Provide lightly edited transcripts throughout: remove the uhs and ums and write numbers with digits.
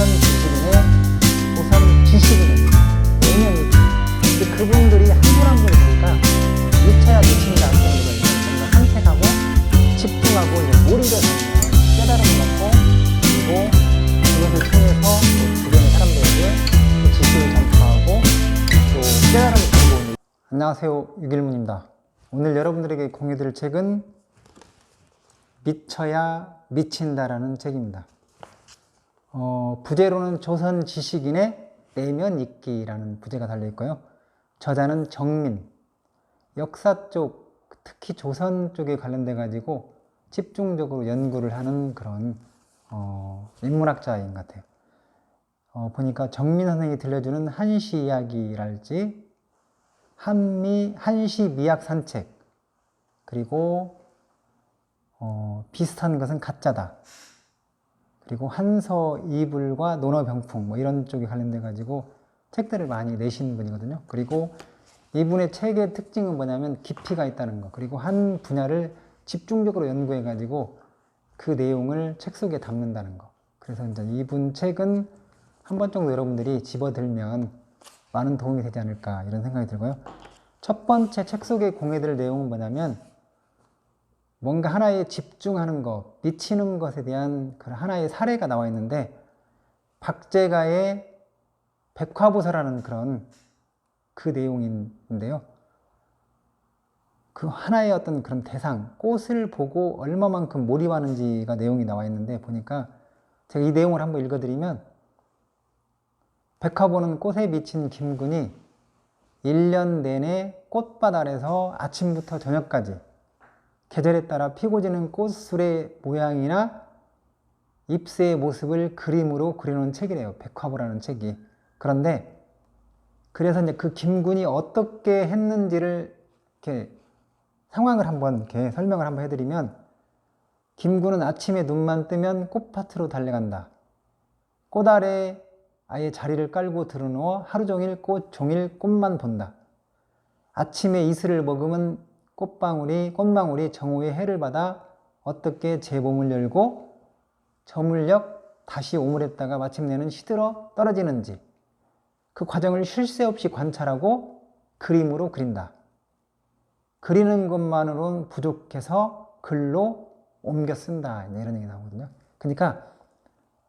조선 지식인의 내면이 근데 그분들이 한 분 한 분을 보니까 미쳐야 미친다 할 정도로 뭔가 산책하고 집중하고 몰입해서 깨달음을 얻고 그리고 그것을 통해서 주변의 사람들에게 지식을 전파하고 또 깨달음을 가지고 오는. 안녕하세요, 유길문입니다. 오늘 여러분들에게 공유드릴 책은 미쳐야 미친다라는 책입니다. 부제로는 조선 지식인의 내면 읽기라는 부제가 달려있고요. 저자는 정민, 역사 쪽, 특히 조선 쪽에 관련돼 가지고 집중적으로 연구를 하는 그런 인문학자인 것 같아요. 보니까 정민 선생이 들려주는 한시 이야기랄지 한시 미학 산책, 그리고 비슷한 것은 가짜다, 그리고 한서 이불과 논어병풍 뭐 이런 쪽에 관련돼 가지고 책들을 많이 내신 분이거든요. 그리고 이분의 책의 특징은 뭐냐면 깊이가 있다는 거, 그리고 한 분야를 집중적으로 연구해 가지고 그 내용을 책 속에 담는다는 거. 그래서 이제 이분 책은 한 번 정도 여러분들이 집어들면 많은 도움이 되지 않을까 이런 생각이 들고요. 첫 번째 책 속에 공유될 내용은 뭐냐면 뭔가 하나에 집중하는 것, 미치는 것에 대한 그런 하나의 사례가 나와 있는데, 박제가의 백화부서라는 그런 그 내용인데요. 그 하나의 어떤 그런 대상, 꽃을 보고 얼마만큼 몰입하는지가 내용이 나와 있는데, 보니까 제가 이 내용을 한번 읽어드리면, 백화보는 꽃에 미친 김군이 1년 내내 꽃밭 아래서 아침부터 저녁까지 계절에 따라 피고 지는 꽃술의 모양이나 잎새의 모습을 그림으로 그려놓은 책이래요. 백화보라는 책이. 그런데 그래서 이제 그 김군이 어떻게 했는지를 이렇게 상황을 한번 이렇게 설명을 한번 해드리면, 김군은 아침에 눈만 뜨면 꽃밭으로 달려간다. 꽃 아래 아예 자리를 깔고 들어누워 하루 종일 종일 꽃만 본다. 아침에 이슬을 머금은 꽃망울이 정오에 해를 받아 어떻게 제 몸을 열고 저물녘 다시 오물했다가 마침내는 시들어 떨어지는지 그 과정을 쉴 새 없이 관찰하고 그림으로 그린다. 그리는 것만으로는 부족해서 글로 옮겨 쓴다. 이런 얘기 나오거든요. 그러니까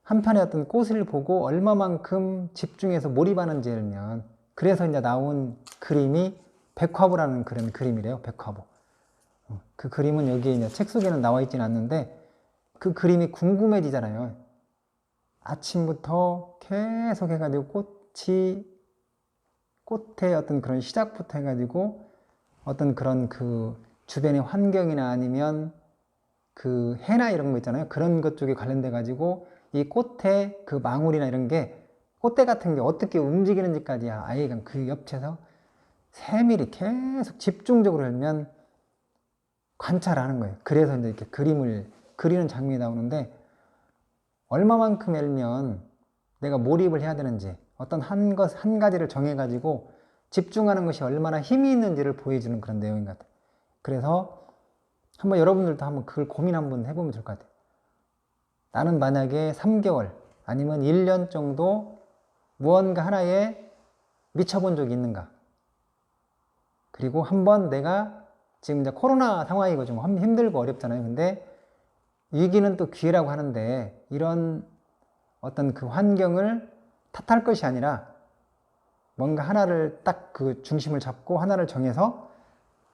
한편의 어떤 꽃을 보고 얼마만큼 집중해서 몰입하는지 알면, 그래서 이제 나온 그림이 백화보라는 그런 그림이래요. 백화보. 그 그림은 여기에 이제 책 속에는 나와 있지는 않는데 그 그림이 궁금해지잖아요. 아침부터 계속 해가지고 꽃의 어떤 그런 시작부터 해가지고 어떤 그런 그 주변의 환경이나 아니면 그 해나 이런 거 있잖아요. 그런 것 쪽에 관련돼 가지고 이 꽃의 그 망울이나 이런 게, 꽃대 같은 게 어떻게 움직이는지까지 아예 그 옆에서 세밀히 계속 집중적으로 하면 관찰하는 거예요. 그래서 이제 이렇게 그림을 그리는 장면이 나오는데, 얼마만큼 알면 내가 몰입을 해야 되는지, 어떤 한 가지를 정해가지고 집중하는 것이 얼마나 힘이 있는지를 보여주는 그런 내용인 것 같아요. 그래서 한번 여러분들도 한번 그걸 고민 한번 해보면 좋을 것 같아요. 나는 만약에 3개월 아니면 1년 정도 무언가 하나에 미쳐본 적이 있는가? 그리고 한번 내가 지금 이제 코로나 상황이고 좀 힘들고 어렵잖아요. 근데 위기는 또 기회라고 하는데, 이런 어떤 그 환경을 탓할 것이 아니라 뭔가 하나를 딱 그 중심을 잡고 하나를 정해서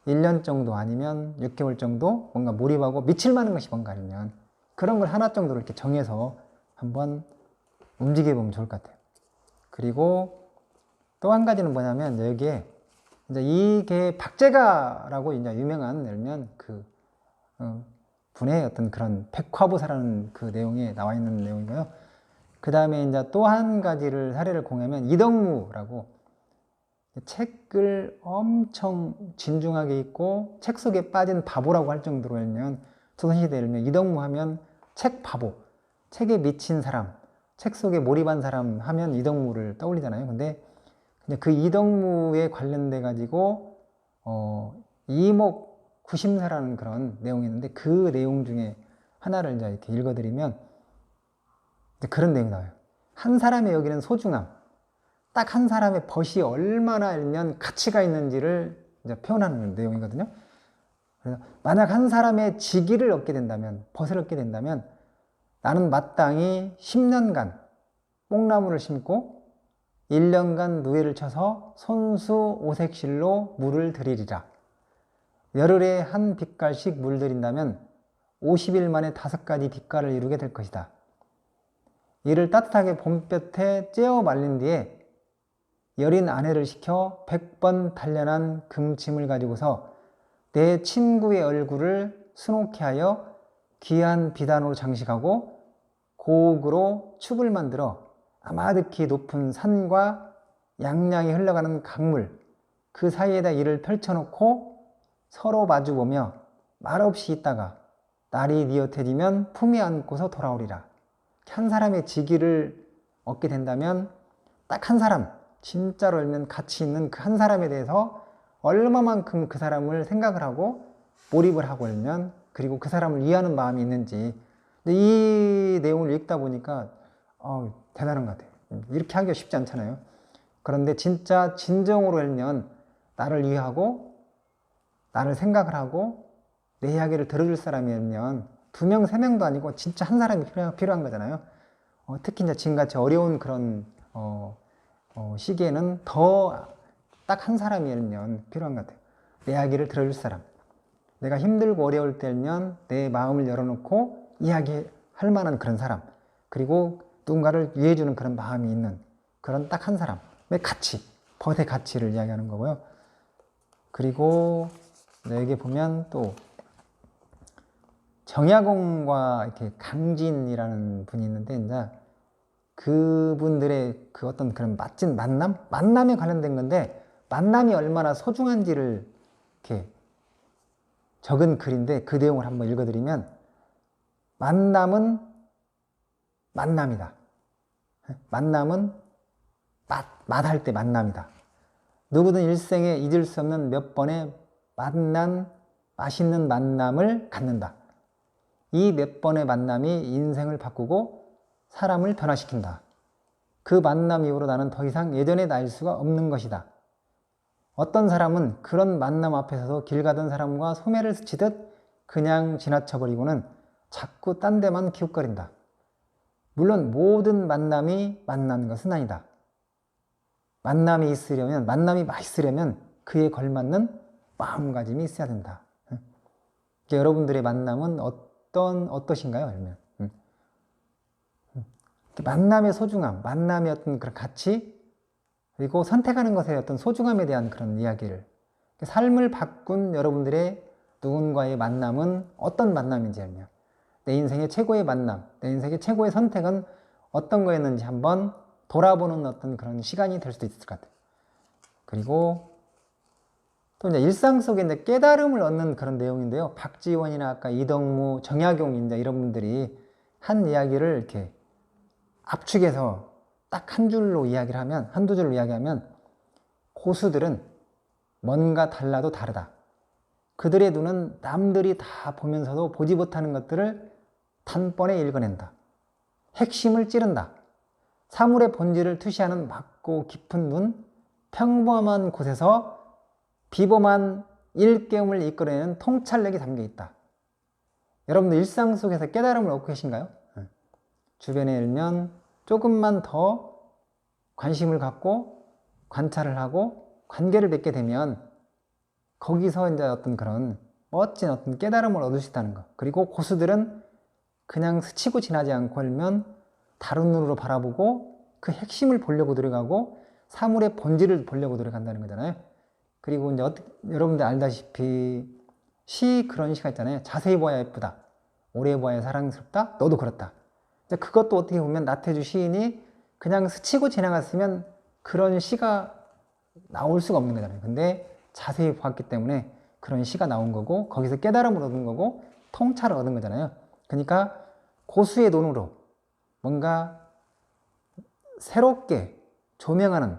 1년 정도 아니면 6개월 정도 뭔가 몰입하고 미칠 만한 것이 뭔가 아니면 그런 걸 하나 정도로 이렇게 정해서 한번 움직여 보면 좋을 것 같아요. 그리고 또 한 가지는 뭐냐면, 여기에 이제 이게 박제가라고 이제 유명한, 예를 들면 그 분의 어떤 그런 백화부사라는 그 내용에 나와 있는 내용이고요. 그 다음에 이제 또 한 가지를 사례를 공유하면 이덕무라고, 책을 엄청 진중하게 읽고 책 속에 빠진 바보라고 할 정도로 하면, 조선시대에 일면 이덕무 하면 책 바보, 책에 미친 사람, 책 속에 몰입한 사람 하면 이덕무를 떠올리잖아요. 근데 그 이덕무에 관련돼 가지고 이목 구심사라는 그런 내용이 있는데, 그 내용 중에 하나를 이제 이렇게 읽어드리면 이제 그런 내용이 나와요. 한 사람이 여기는 소중함, 딱 한 사람의 벗이 얼마나 알면 가치가 있는지를 이제 표현하는 내용이거든요. 그래서 만약 한 사람의 직위를 얻게 된다면, 벗을 얻게 된다면 나는 마땅히 10년간 뽕나무를 심고 1년간 누에를 쳐서 손수 오색실로 물을 들이리라. 열흘에 한 빗갈씩 물들인다면 50일 만에 5가지 빛깔을 이루게 될 것이다. 이를 따뜻하게 봄볕에 쬐어 말린 뒤에 여린 아내를 시켜 100번 단련한 금침을 가지고서 내 친구의 얼굴을 수놓게 하여 귀한 비단으로 장식하고 고옥으로 축을 만들어 아마득히 높은 산과 양양이 흘러가는 강물 그 사이에다 이를 펼쳐놓고 서로 마주보며 말없이 있다가 날이 뉘어태지면 품에 안고서 돌아오리라. 한 사람의 직위를 얻게 된다면 딱 한 사람, 진짜로 알면 가치 있는 그 한 사람에 대해서 얼마만큼 그 사람을 생각을 하고 몰입을 하고 알면, 그리고 그 사람을 이해하는 마음이 있는지. 근데 이 내용을 읽다 보니까 대단한 것 같아요. 이렇게 하기가 쉽지 않잖아요. 그런데 진짜 진정으로 알면 나를 이해하고 나를 생각을 하고 내 이야기를 들어줄 사람이면 2명, 3명도 아니고 진짜 한 사람이 필요한 거잖아요. 특히 이제 지금같이 어려운 그런 시기에는 더 딱 한 사람이면 필요한 것 같아요. 내 이야기를 들어줄 사람. 내가 힘들고 어려울 때면 내 마음을 열어놓고 이야기할 만한 그런 사람. 그리고 누군가를 위해주는 그런 마음이 있는 그런 딱 한 사람의 가치, 벗의 가치를 이야기하는 거고요. 그리고 여기 보면 또 정약용과 이렇게 강진이라는 분이 있는데, 이제 그분들의 그 어떤 그런 멋진 만남에 관련된 건데, 만남이 얼마나 소중한지를 이렇게 적은 글인데 그 내용을 한번 읽어드리면, 만남은 만남이다. 만남은 맛할 때 만남이다. 누구든 일생에 잊을 수 없는 몇 번의 맛있는 만남을 갖는다. 이 몇 번의 만남이 인생을 바꾸고 사람을 변화시킨다. 그 만남 이후로 나는 더 이상 예전의 나일 수가 없는 것이다. 어떤 사람은 그런 만남 앞에서도 길 가던 사람과 소매를 스치듯 그냥 지나쳐버리고는 자꾸 딴 데만 기웃거린다. 물론 모든 만남이 만난 것은 아니다. 만남이 있으려면, 만남이 맛있으려면 그에 걸맞는 마음가짐이 있어야 된다. 여러분들의 만남은 어떠신가요? 그러면 만남의 소중함, 만남의 어떤 그런 가치, 그리고 선택하는 것의 어떤 소중함에 대한 그런 이야기를, 삶을 바꾼 여러분들의 누군가의 만남은 어떤 만남인지 알면, 내 인생의 최고의 만남, 내 인생의 최고의 선택은 어떤 거였는지 한번 돌아보는 어떤 그런 시간이 될 수도 있을 것 같아요. 그리고 또 이제 일상 속에 이제 깨달음을 얻는 그런 내용인데요. 박지원이나 아까 이덕무, 정약용 이제 이런 분들이 한 이야기를 이렇게 압축해서 딱 한 줄로 이야기를 하면, 한두 줄로 이야기하면, 고수들은 뭔가 달라도 다르다. 그들의 눈은 남들이 다 보면서도 보지 못하는 것들을 단번에 읽어낸다. 핵심을 찌른다. 사물의 본질을 투시하는 맑고 깊은 눈, 평범한 곳에서 비범한 일깨움을 이끌어내는 통찰력이 담겨 있다. 여러분들 일상 속에서 깨달음을 얻고 계신가요? 주변에 일면 조금만 더 관심을 갖고 관찰을 하고 관계를 맺게 되면 거기서 이제 어떤 그런 멋진 어떤 깨달음을 얻을 수 있다는 것. 그리고 고수들은 그냥 스치고 지나지 않고 일면 다른 눈으로 바라보고 그 핵심을 보려고 노력하고 사물의 본질을 보려고 노력한다는 거잖아요. 그리고 이제 여러분들 알다시피 그런 시가 있잖아요. 자세히 봐야 예쁘다. 오래 봐야 사랑스럽다. 너도 그렇다. 그것도 어떻게 보면 나태주 시인이 그냥 스치고 지나갔으면 그런 시가 나올 수가 없는 거잖아요. 근데 자세히 봤기 때문에 그런 시가 나온 거고, 거기서 깨달음을 얻은 거고, 통찰을 얻은 거잖아요. 그러니까 고수의 눈으로 뭔가 새롭게 조명하는,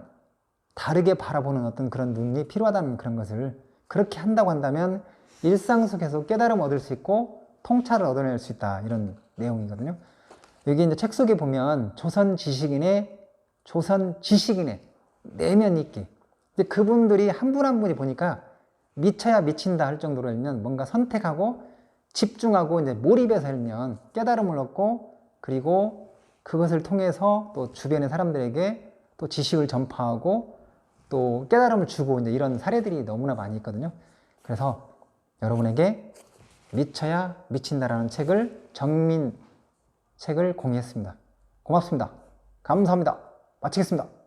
다르게 바라보는 어떤 그런 눈이 필요하다는 그런 것을, 그렇게 한다고 한다면 일상 속에서 깨달음을 얻을 수 있고 통찰을 얻어낼 수 있다, 이런 내용이거든요. 여기 이제 책 속에 보면 조선 지식인의 내면 있기. 근데 그분들이 한 분 한 분이 보니까 미쳐야 미친다 할 정도로 읽면 뭔가 선택하고 집중하고 이제 몰입해서 읽면 깨달음을 얻고 그리고 그것을 통해서 또 주변의 사람들에게 또 지식을 전파하고 또 깨달음을 주고 이제 이런 사례들이 너무나 많이 있거든요. 그래서 여러분에게 미쳐야 미친다라는 책을 정민 책을 공유했습니다. 고맙습니다. 감사합니다. 마치겠습니다.